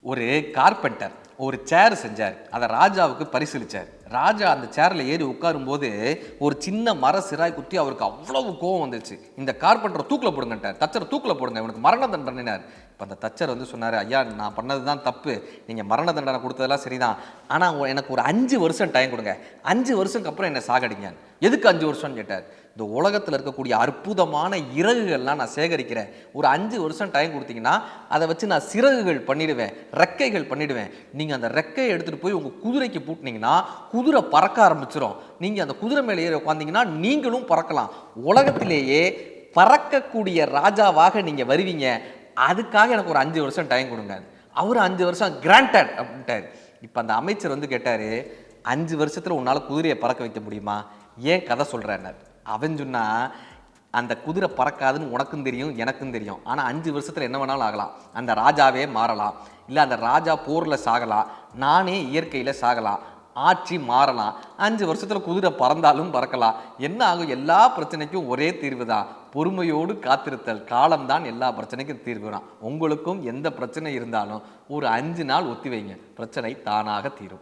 ஒரு கார்பெண்டர் ஒரு சேர் செஞ்சார். அதை ராஜாவுக்கு பரிசீலிச்சார். ராஜா அந்த சேர்ல ஏறி உட்காரும்போது ஒரு சின்ன மர சிராய் குத்தி அவருக்கு அவ்வளவு கோவம் வந்துச்சு. இந்த கார்பெண்டரை தூக்கில் போடுங்கட்டார். தச்சரை தூக்கில் போடுங்க, இவனுக்கு மரண தண்டனைனார். இப்போ அந்த தச்சர் சொன்னார், ஐயா நான் பண்ணது தான் தப்பு, நீங்கள் மரண தண்டனை கொடுத்ததெல்லாம் சரிதான், ஆனால் எனக்கு ஒரு 5 வருஷம் டைம் கொடுங்க, 5 வருஷத்துக்கு அப்புறம் என்னை சாகடிங்க. எதுக்கு 5 வருஷம்னு கேட்டார். இந்த உலகத்தில் இருக்கக்கூடிய அற்புதமான இறகுகள்லாம் நான் சேகரிக்கிறேன், ஒரு 5 வருஷம் டைம் கொடுத்தீங்கன்னா அதை வச்சு நான் சிறகுகள் பண்ணிடுவேன், ரெக்கைகள் பண்ணிடுவேன். நீங்கள் அந்த ரெக்கையை எடுத்துகிட்டு போய் உங்கள் குதிரைக்கு பூட்டினீங்கன்னா குதிரை பறக்க ஆரம்பிச்சிடும். நீங்கள் அந்த குதிரை மேலே ஏறி உட்காந்தீங்கன்னா நீங்களும் பறக்கலாம். உலகத்திலேயே பறக்கக்கூடிய ராஜாவாக நீங்கள் வருவீங்க. அதுக்காக எனக்கு ஒரு 5 வருஷம் டைம் கொடுங்க. அவர் 5 வருஷம் கிராண்டட் அப்படின்ட்டார். இப்போ அந்த அமைச்சர் கேட்டார், 5 வருஷத்தில் உன்னால் குதிரையை பறக்க வைக்க முடியுமா, ஏன் கதை சொல்கிறேன்னார். அவன் சொன்னா, அந்த குதிரை பறக்காதுன்னு உனக்கும் தெரியும் எனக்கும் தெரியும், ஆனால் 5 வருஷத்தில் என்ன வேணாலும் ஆகலாம். அந்த ராஜாவே மாறலாம், இல்லை அந்த ராஜா போரில் சாகலாம், நானே இயற்கையில் சாகலாம், ஆட்சி மாறலாம். 5 வருஷத்தில் குதிரை பறந்தாலும் பறக்கலாம். என்ன ஆகும்? எல்லா பிரச்சனைக்கும் ஒரே தீர்வு தான், பொறுமையோடு காத்திருத்தல். காலம்தான் எல்லா பிரச்சனைக்கும் தீர்வு தான். உங்களுக்கும் எந்த பிரச்சனை இருந்தாலும் ஒரு 5 நாள் ஒத்தி வைங்க, பிரச்சனை தானாக தீரும்.